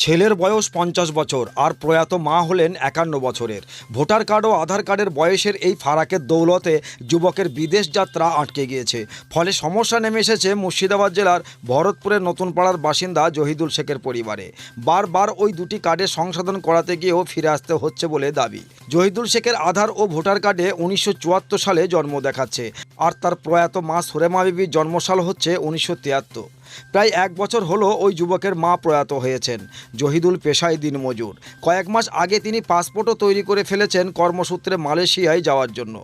ছেলের বয়স ৫০ বছর আর প্রয়াত মা হলেন ৫১ বছরের। ভোটার কার্ড ও আধার কার্ডের বয়সের এই ফারাকের দৌলতে যুবকের বিদেশ যাত্রা আটকে গিয়েছে। ফলে সমস্যা নেমে এসেছে মুর্শিদাবাদ জেলার ভরতপুরের নতুন পাড়ার বাসিন্দা জহিদুল শেখের পরিবারে। বারবার ওই দুটি কার্ডে সংশোধন করাতে গিয়েও ফিরে আসতে হচ্ছে বলে দাবি। জহিদুল শেখের আধার ও ভোটার কার্ডে ১৯৭৪ সালে জন্ম দেখাচ্ছে, আর তার প্রয়াত মা সুরেমা বিবির জন্মসাল হচ্ছে ১৯৭৩। প্রায় ১ বছর হলো ওই যুবকের মা প্রয়াত হয়েছেন। জহিদুল পেশায় দিনমজুর। কয়েক মাস আগে তিনি পাসপোর্টও তৈরি করে ফেলেছেন কর্মসূত্রে মালয়েশিয়ায় যাওয়ার জন্য।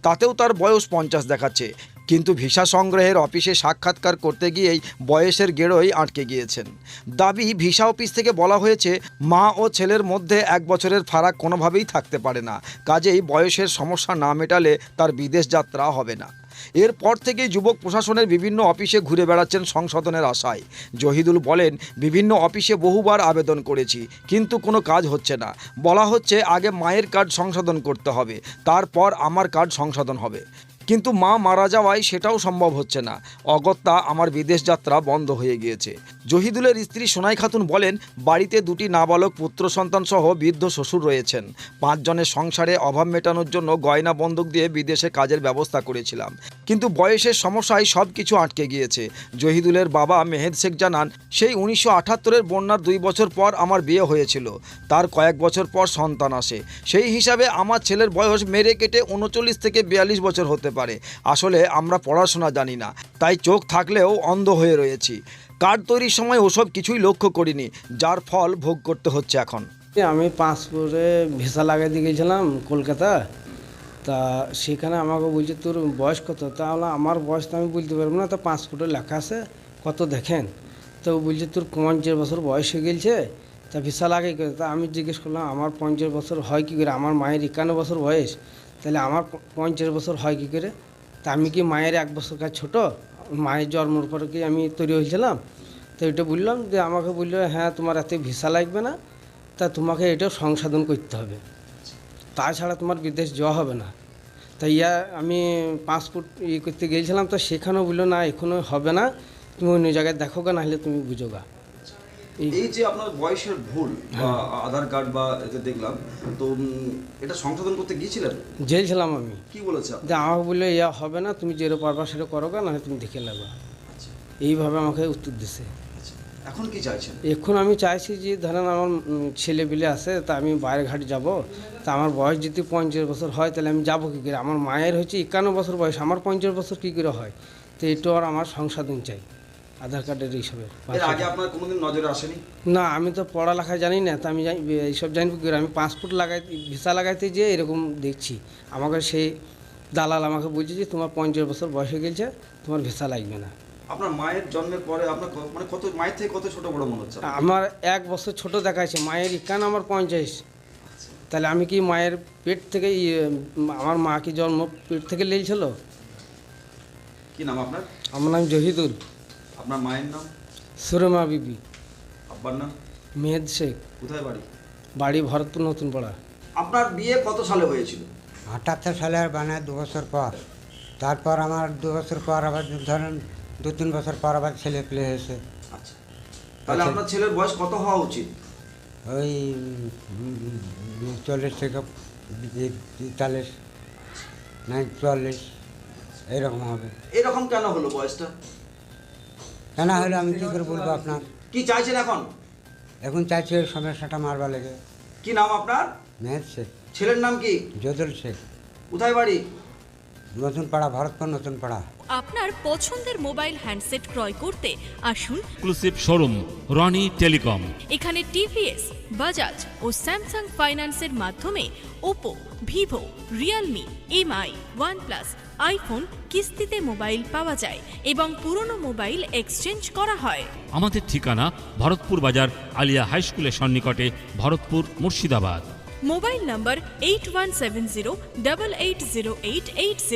তাতেও তার বয়স ৫০ দেখাচ্ছে, কিন্তু ভিসা সংগ্রহের অফিসে সাক্ষাৎকার করতে গিয়েই বয়সের গেড়োই আটকে গিয়েছেন। দাবি, ভিসা অফিস থেকে বলা হয়েছে মা ও ছেলের মধ্যে ১ বছরের ফারাক কোনোভাবেই থাকতে পারে না, কাজেই বয়সের সমস্যা না মেটালে তার বিদেশ যাত্রা হবে না। এরপর থেকে যুবক প্রশাসনের বিভিন্ন অফিসে ঘুরে বেড়াচ্ছেন সংশোধনের আশায়। জহিদুল বলেন, বিভিন্ন অফিসে বহুবার আবেদন করেছি, কিন্তু কোনো কাজ হচ্ছে না। বলা হচ্ছে আগে মায়ের কার্ড সংশোধন করতে হবে, তারপর আমার কার্ড সংশোধন হবে, কিন্তু মা মারা যাওয়ায় সেটাও সম্ভব হচ্ছে না। অগত্যা আমার বিদেশ যাত্রা বন্ধ হয়ে গিয়েছে। জহিদুলের স্ত্রী সোনাই খাতুন বলেন, বাড়িতে দুটি নাবালক পুত্র সন্তান সহ বৃদ্ধ শ্বশুর রয়েছেন। ৫ জনের সংসারে অভাব মেটানোর জন্য গয়না বন্ধক দিয়ে বিদেশে কাজের ব্যবস্থা করেছিলাম, কিন্তু বয়সের সমস্যায় সব কিছু আটকে গিয়েছে। জহিদুলের বাবা মেহেদ শেখ জানান, সেই ১৯৭৮-এর বন্যার ২ বছর পর আমার বিয়ে হয়েছিল। তার কয়েক বছর পর সন্তান আসে। সেই হিসাবে আমার ছেলের বয়স মেরে কেটে ৩৯ থেকে ৪২ বছর হতে পারে। আসলে আমরা পড়াশোনা জানি না, তাই চোখ থাকলেও অন্ধ হয়ে রয়েছি। কার্ড তৈরির সময় ওসব কিছুই লক্ষ্য করিনি, যার ফল ভোগ করতে হচ্ছে এখন। আমি পাসপোর্টে ভিসা লাগাইতে গিয়েছিলাম কলকাতা, তা সেখানে আমাকে বলছে তোর বয়স কত, তাহলে আমার বয়স তো আমি বলতে পারবো না, তো পাসপোর্টে লেখা আছে কত দেখেন, তো বলছে তোর ৫০ বছর বয়স হয়ে গেছে, তা ভিসা লাগাই করে। তা আমি জিজ্ঞেস করলাম আমার ৫০ বছর হয় কী করে, আমার মায়ের ৫১ বছর বয়স, তাহলে আমার ৫০ বছর হয় কী করে? তা আমি কি মায়ের ১ বছর কাজ ছোটো? মায়ের জন্মের পরে কি আমি তৈরি হয়েছিলাম? তো এটা বললাম, যে আমাকে বললো হ্যাঁ তোমার এত ভিসা লাগবে না, তা তোমাকে এটাও সংশোধন করতে হবে, তাছাড়া তোমার বিদেশ যাওয়া হবে না। তাই আমি পাসপোর্ট করতে গিয়েছিলাম, তো সেখানেও বললো না এখনও হবে না, তুমি অন্য জায়গায় দেখো গা, নাহলে তুমি বুঝো গা। এই যে আপনার বয়সের ভুল বা আধার কার্ড বা এতে দেখলাম, তো এটা সংশোধন করতে গিয়েছিলেন? গিয়েছিলাম আমি। কি বলেছে? যে আমাকে বললো হবে না, তুমি যেটা পারবা সেটা করো গা, নাহলে তুমি দেখে লাগবা। এইভাবে আমাকে উত্তর দিছে। এখন কি চাইছেন? এখন আমি চাইছি যে ধরেন আমার ছেলেপিলে আছে, তা আমি বাইরে ঘাট যাব, তা আমার বয়স যদি ৫০ বছর হয় তাহলে আমি যাবো কী করে? আমার মায়ের হচ্ছে ৫১ বছর বয়স, আমার ৫০ বছর কী করে হয়? তো এটাও আর আমার সংশোধন চাই আধার কার্ডের হিসাবে। এর আগে আপনার কোনোদিন নজরে আসেনি? না, আমি তো পড়ালেখা জানি না, তা আমি এইসব জানি কী করে? আমি পাসপোর্ট ভিসা লাগাইতে যেয়ে এরকম দেখছি, আমাকে সেই দালাল আমাকে বলছে যে তোমার ৫০ বছর বয়স হয়ে গেছে, তোমার ভিসা লাগবে না। আপনার মায়ের জন্মের পরে আপনার মানে কত, মায়ের থেকে কত ছোট বড় মনে হচ্ছে? আমার ১ বছর ছোট দেখাচ্ছে, মায়ের ৫১, আমার ৫০। তাহলে আমি কি মায়ের পেট থেকে, আমার মা কি জন্ম পেট থেকে লেগেছিল? কি নাম আপনার? আমার নাম জহিদুল। আপনার মায়ের নাম? সুরেমা বিবি। আব্বার নাম? মেহেদ শেখ। কোথায় বাড়ি? বাড়ি ভরতপুর নতুন পাড়া। আপনার বিয়ে কত সালে হয়েছিল? ৭৮ সালের মানে ২ বছর পর। তারপর আমার ২ বছর পর আবার ধরেন ২-৩ বছর পর আবার ছেলে পেলে হয়েছে। আচ্ছা, তাহলে আপনার ছেলের বয়স কত হওয়া উচিত? ওই ৪০ থেকে ৪০, না ৪০ এরকম হবে। এরকম কেন হলো বয়সটা? কেন হলে আমি কী করে বলবো আপনার? কি চাইছেন এখন? এখন চাইছি ওই সমস্যাটা মারবা লেগে। কি নাম আপনার? মেহেদ শেখ। ছেলের নাম কি? জহিদুল শেখ। কোথায় বাড়ি? নতুন পাড়া, ভরতপুর নতুন পাড়া। আপনার পছন্দের মোবাইল হ্যান্ডসেট ক্রয় করতে আসুন এক্সক্লুসিভ শোরুম রনি টেলিকম। এখানে টিভিএস, বাজাজ ও স্যামসাং ফাইন্যান্সের মাধ্যমে Oppo, Vivo, Realme, MI, OnePlus, iPhone কিস্তিতে মোবাইল পাওয়া যায় এবং পুরনো মোবাইল এক্সচেঞ্জ করা হয়। আমাদের ঠিকানা ভরতপুর বাজার আলিয়া হাই স্কুলের সন্নিকটে, ভরতপুর, মুর্শিদাবাদ। মোবাইল নম্বর 8170880880।